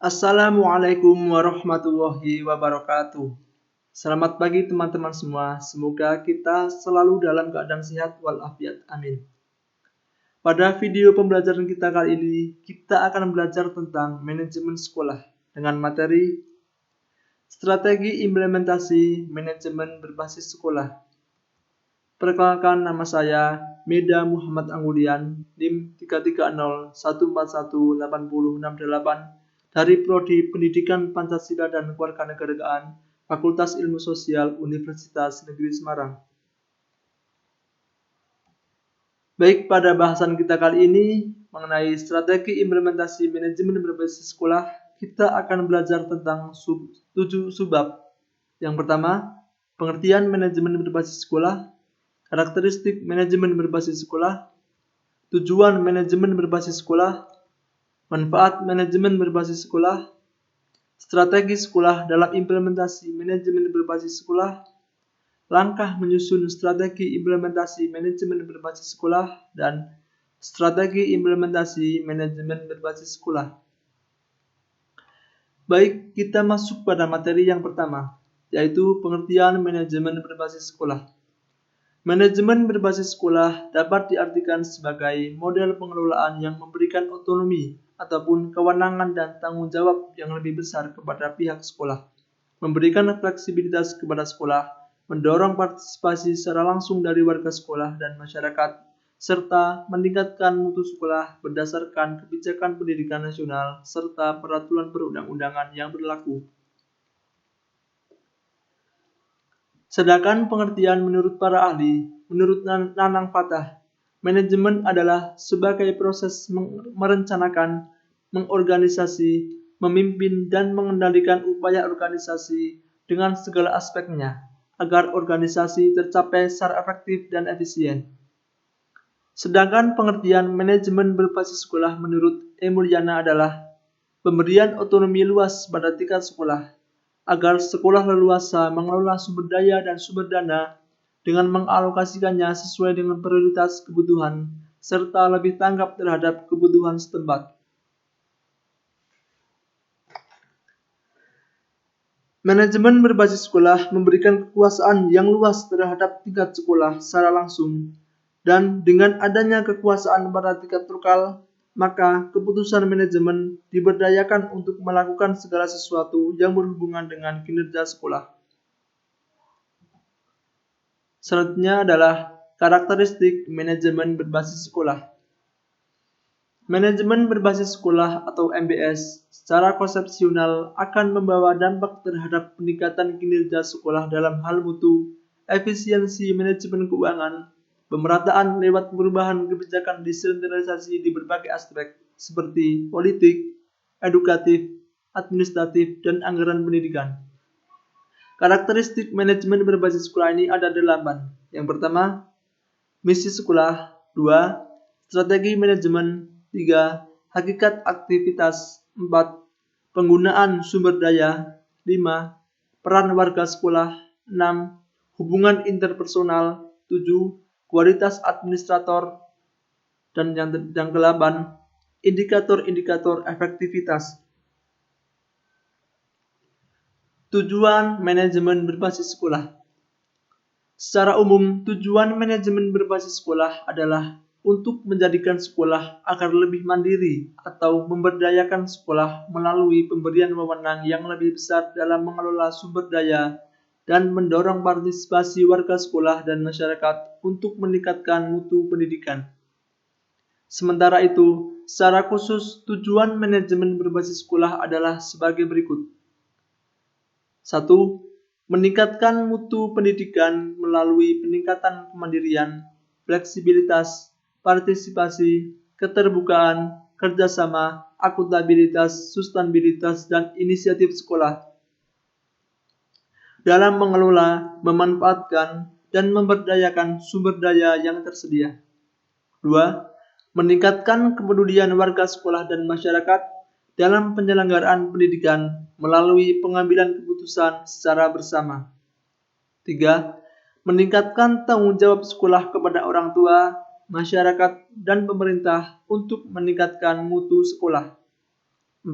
Assalamualaikum warahmatullahi wabarakatuh. Selamat pagi teman-teman semua. Semoga kita selalu dalam keadaan sehat walafiat. Amin. Pada video pembelajaran kita kali ini, kita akan belajar tentang manajemen sekolah dengan materi strategi implementasi manajemen berbasis sekolah. Perkenalkan, nama saya Meda Muhammad Anggudian, NIM 330141808 dari Prodi Pendidikan Pancasila dan Kewarganegaraan, Fakultas Ilmu Sosial Universitas Negeri Semarang. Baik, pada bahasan kita kali ini mengenai strategi implementasi manajemen berbasis sekolah, kita akan belajar tentang 7 subbab. Yang pertama, pengertian manajemen berbasis sekolah, karakteristik manajemen berbasis sekolah, tujuan manajemen berbasis sekolah, manfaat manajemen berbasis sekolah, strategi sekolah dalam implementasi manajemen berbasis sekolah, langkah menyusun strategi implementasi manajemen berbasis sekolah, dan strategi implementasi manajemen berbasis sekolah. Baik, kita masuk pada materi yang pertama, yaitu pengertian manajemen berbasis sekolah. Manajemen berbasis sekolah dapat diartikan sebagai model pengelolaan yang memberikan otonomi ataupun kewenangan dan tanggung jawab yang lebih besar kepada pihak sekolah, memberikan fleksibilitas kepada sekolah, mendorong partisipasi secara langsung dari warga sekolah dan masyarakat, serta meningkatkan mutu sekolah berdasarkan kebijakan pendidikan nasional serta peraturan perundang-undangan yang berlaku. Sedangkan pengertian menurut para ahli, menurut Nanang Fatah, manajemen adalah sebagai proses merencanakan, mengorganisasi, memimpin, dan mengendalikan upaya organisasi dengan segala aspeknya, agar organisasi tercapai secara efektif dan efisien. Sedangkan pengertian manajemen berbasis sekolah menurut E. Mulyana adalah pemberian otonomi luas pada tingkat sekolah, agar sekolah leluasa mengelola sumber daya dan sumber dana dengan mengalokasikannya sesuai dengan prioritas kebutuhan, serta lebih tanggap terhadap kebutuhan setempat. Manajemen berbasis sekolah memberikan kekuasaan yang luas terhadap tingkat sekolah secara langsung, dan dengan adanya kekuasaan pada tingkat lokal, maka keputusan manajemen diberdayakan untuk melakukan segala sesuatu yang berhubungan dengan kinerja sekolah. Selanjutnya adalah karakteristik manajemen berbasis sekolah. Manajemen berbasis sekolah atau MBS secara konsepsional akan membawa dampak terhadap peningkatan kinerja sekolah dalam hal mutu, efisiensi manajemen keuangan, pemerataan lewat perubahan kebijakan desentralisasi di berbagai aspek seperti politik, edukatif, administratif, dan anggaran pendidikan. Karakteristik manajemen berbasis sekolah ini ada 8. Yang pertama, misi sekolah. 2. Strategi manajemen. 3. Hakikat aktivitas. 4. Penggunaan sumber daya. 5. Peran warga sekolah. 6. Hubungan interpersonal. 7. Kualitas administrator. Dan yang ke-8, indikator-indikator efektivitas. Tujuan manajemen berbasis sekolah. Secara umum, tujuan manajemen berbasis sekolah adalah untuk menjadikan sekolah agar lebih mandiri atau memberdayakan sekolah melalui pemberian wewenang yang lebih besar dalam mengelola sumber daya dan mendorong partisipasi warga sekolah dan masyarakat untuk meningkatkan mutu pendidikan. Sementara itu, secara khusus tujuan manajemen berbasis sekolah adalah sebagai berikut. 1. Meningkatkan mutu pendidikan melalui peningkatan kemandirian, fleksibilitas, partisipasi, keterbukaan, kerjasama, akuntabilitas, sustanabilitas, dan inisiatif sekolah dalam mengelola, memanfaatkan, dan memberdayakan sumber daya yang tersedia. 2. Meningkatkan kepedulian warga sekolah dan masyarakat dalam penyelenggaraan pendidikan melalui pengambilan keputusan secara bersama. 3. Meningkatkan tanggung jawab sekolah kepada orang tua, masyarakat, dan pemerintah untuk meningkatkan mutu sekolah. 4.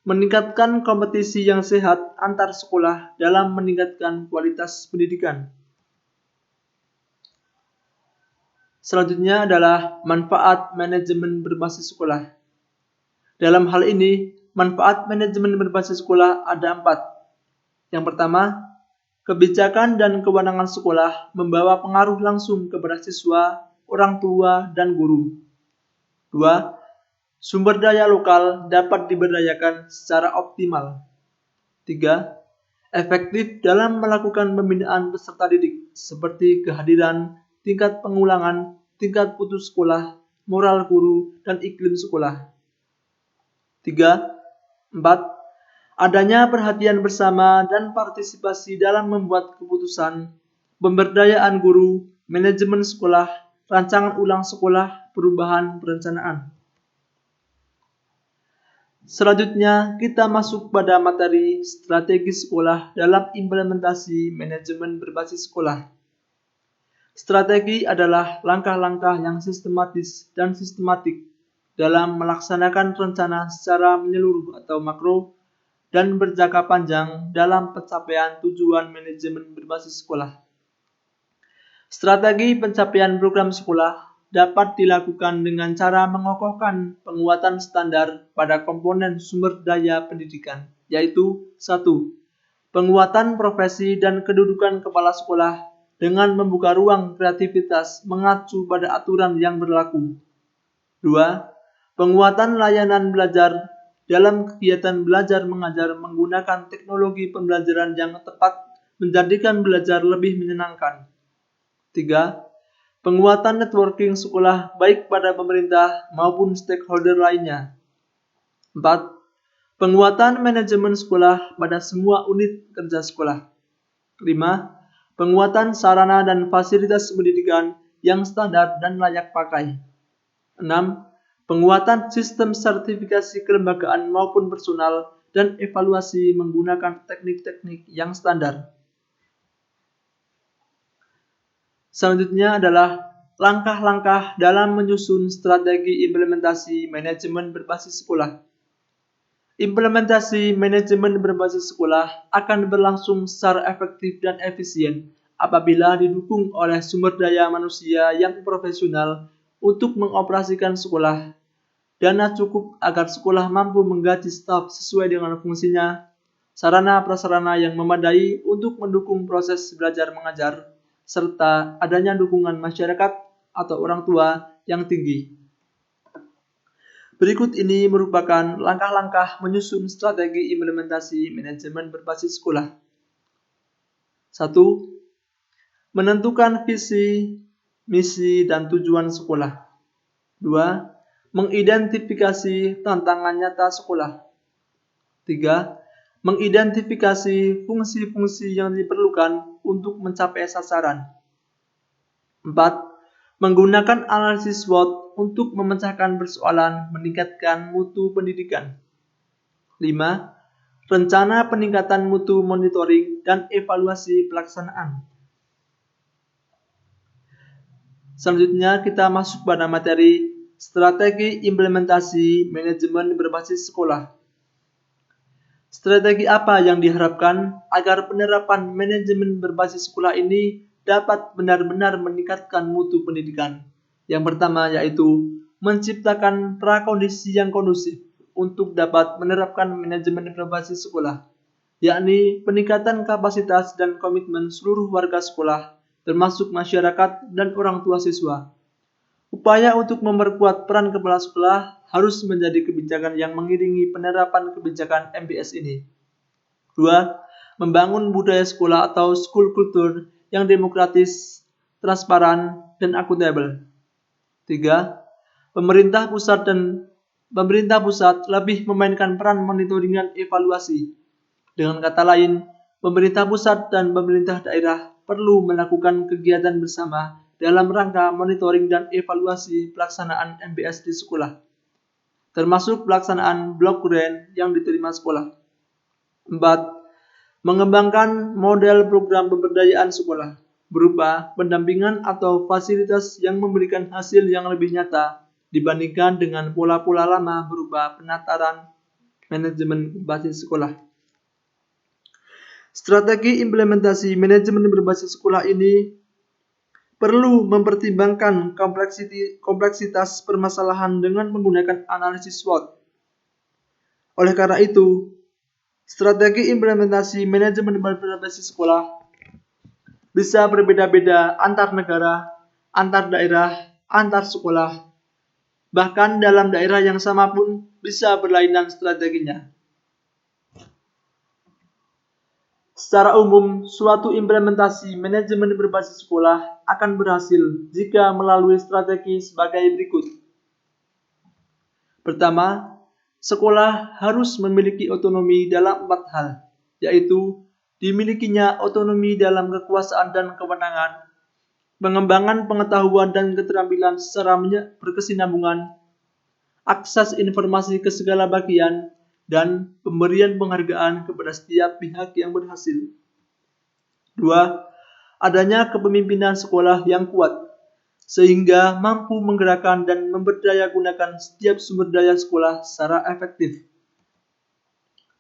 meningkatkan kompetisi yang sehat antar sekolah dalam meningkatkan kualitas pendidikan. Selanjutnya adalah manfaat manajemen berbasis sekolah. Dalam hal ini, manfaat manajemen berbasis sekolah ada 4. Yang pertama, kebijakan dan kewenangan sekolah membawa pengaruh langsung kepada siswa, orang tua, dan guru. 2. Sumber daya lokal dapat diberdayakan secara optimal. 3. Efektif dalam melakukan pembinaan peserta didik, seperti kehadiran, tingkat pengulangan, tingkat putus sekolah, moral guru, dan iklim sekolah. 4. Adanya perhatian bersama dan partisipasi dalam membuat keputusan, pemberdayaan guru, manajemen sekolah, rancangan ulang sekolah, perubahan perencanaan. Selanjutnya, kita masuk pada materi strategi sekolah dalam implementasi manajemen berbasis sekolah. Strategi adalah langkah-langkah yang sistematis dan sistematik dalam melaksanakan rencana secara menyeluruh atau makro dan berjangka panjang dalam pencapaian tujuan manajemen berbasis sekolah. Strategi pencapaian program sekolah dapat dilakukan dengan cara mengokohkan penguatan standar pada komponen sumber daya pendidikan, yaitu 1. Penguatan profesi dan kedudukan kepala sekolah dengan membuka ruang kreativitas mengacu pada aturan yang berlaku. 2. Penguatan layanan belajar dalam kegiatan belajar mengajar menggunakan teknologi pembelajaran yang tepat menjadikan belajar lebih menyenangkan. 3. Penguatan networking sekolah baik pada pemerintah maupun stakeholder lainnya. 4. Penguatan manajemen sekolah pada semua unit kerja sekolah. 5. Penguatan sarana dan fasilitas pendidikan yang standar dan layak pakai. 6. Penguatan sistem sertifikasi kelembagaan maupun personal dan evaluasi menggunakan teknik-teknik yang standar. Selanjutnya adalah langkah-langkah dalam menyusun strategi implementasi manajemen berbasis sekolah. Implementasi manajemen berbasis sekolah akan berlangsung secara efektif dan efisien apabila didukung oleh sumber daya manusia yang profesional untuk mengoperasikan sekolah, dana cukup agar sekolah mampu menggaji staf sesuai dengan fungsinya, sarana-prasarana yang memadai untuk mendukung proses belajar mengajar, serta adanya dukungan masyarakat atau orang tua yang tinggi. Berikut ini merupakan langkah-langkah menyusun strategi implementasi manajemen berbasis sekolah. 1. Menentukan visi, misi, dan tujuan sekolah. 2. Mengidentifikasi tantangan nyata sekolah. 3. Mengidentifikasi fungsi-fungsi yang diperlukan untuk mencapai sasaran. 4. Menggunakan analisis SWOT untuk memecahkan persoalan meningkatkan mutu pendidikan. 5. Rencana peningkatan mutu monitoring dan evaluasi pelaksanaan. Selanjutnya kita masuk pada materi strategi implementasi manajemen berbasis sekolah. Strategi apa yang diharapkan agar penerapan manajemen berbasis sekolah ini dapat benar-benar meningkatkan mutu pendidikan? Yang pertama yaitu menciptakan prakondisi yang kondusif untuk dapat menerapkan manajemen berbasis sekolah, yakni peningkatan kapasitas dan komitmen seluruh warga sekolah, termasuk masyarakat dan orang tua siswa. Upaya untuk memperkuat peran kepala sekolah harus menjadi kebijakan yang mengiringi penerapan kebijakan MBS ini. 2. Membangun budaya sekolah atau school culture yang demokratis, transparan, dan akuntabel. 3. Pemerintah pusat lebih memainkan peran monitoring dan evaluasi. Dengan kata lain, pemerintah pusat dan pemerintah daerah perlu melakukan kegiatan bersama dalam rangka monitoring dan evaluasi pelaksanaan MBS di sekolah, termasuk pelaksanaan block grant yang diterima sekolah. 4. Mengembangkan model program pemberdayaan sekolah, berupa pendampingan atau fasilitas yang memberikan hasil yang lebih nyata dibandingkan dengan pola-pola lama berupa penataran, manajemen berbasis sekolah. Strategi implementasi manajemen berbasis sekolah ini perlu mempertimbangkan kompleksitas permasalahan dengan menggunakan analisis SWOT. Oleh karena itu, strategi implementasi manajemen berbasis sekolah bisa berbeda-beda antar negara, antar daerah, antar sekolah. Bahkan dalam daerah yang sama pun bisa berlainan strateginya. Secara umum, suatu implementasi manajemen berbasis sekolah akan berhasil jika melalui strategi sebagai berikut. Pertama, sekolah harus memiliki otonomi dalam 4 hal, yaitu dimilikinya otonomi dalam kekuasaan dan kewenangan, pengembangan pengetahuan dan keterampilan secara berkesinambungan, akses informasi ke segala bagian, dan pemberian penghargaan kepada setiap pihak yang berhasil. 2. Adanya kepemimpinan sekolah yang kuat, sehingga mampu menggerakkan dan memberdayagunakan setiap sumber daya sekolah secara efektif.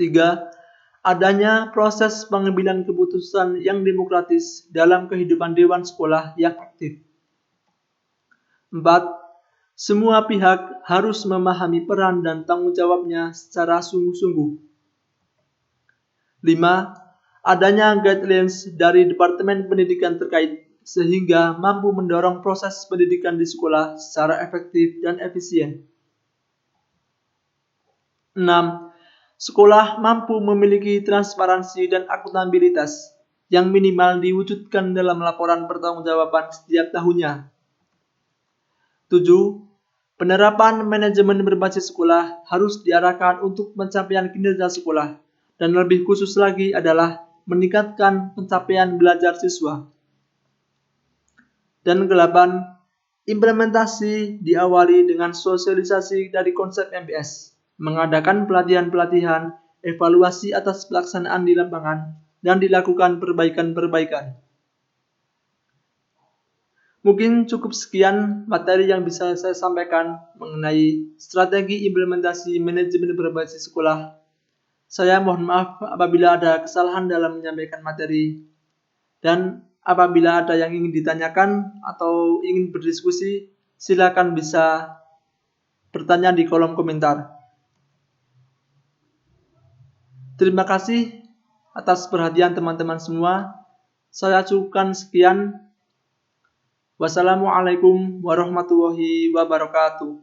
3. Adanya proses pengambilan keputusan yang demokratis dalam kehidupan dewan sekolah yang aktif. 4. Semua pihak harus memahami peran dan tanggung jawabnya secara sungguh-sungguh. 5. Adanya guidelines dari Departemen Pendidikan terkait sehingga mampu mendorong proses pendidikan di sekolah secara efektif dan efisien. 6. Sekolah mampu memiliki transparansi dan akuntabilitas yang minimal diwujudkan dalam laporan pertanggungjawaban setiap tahunnya. 7. Penerapan manajemen berbasis sekolah harus diarahkan untuk pencapaian kinerja sekolah, dan lebih khusus lagi adalah meningkatkan pencapaian belajar siswa. Dan ke-8, implementasi diawali dengan sosialisasi dari konsep MBS, mengadakan pelatihan-pelatihan, evaluasi atas pelaksanaan di lapangan, dan dilakukan perbaikan-perbaikan. Mungkin cukup sekian materi yang bisa saya sampaikan mengenai strategi implementasi manajemen berbasis sekolah. Saya mohon maaf apabila ada kesalahan dalam menyampaikan materi. Dan apabila ada yang ingin ditanyakan atau ingin berdiskusi, silakan bisa bertanya di kolom komentar. Terima kasih atas perhatian teman-teman semua. Saya cukupkan sekian. Wassalamualaikum warahmatullahi wabarakatuh.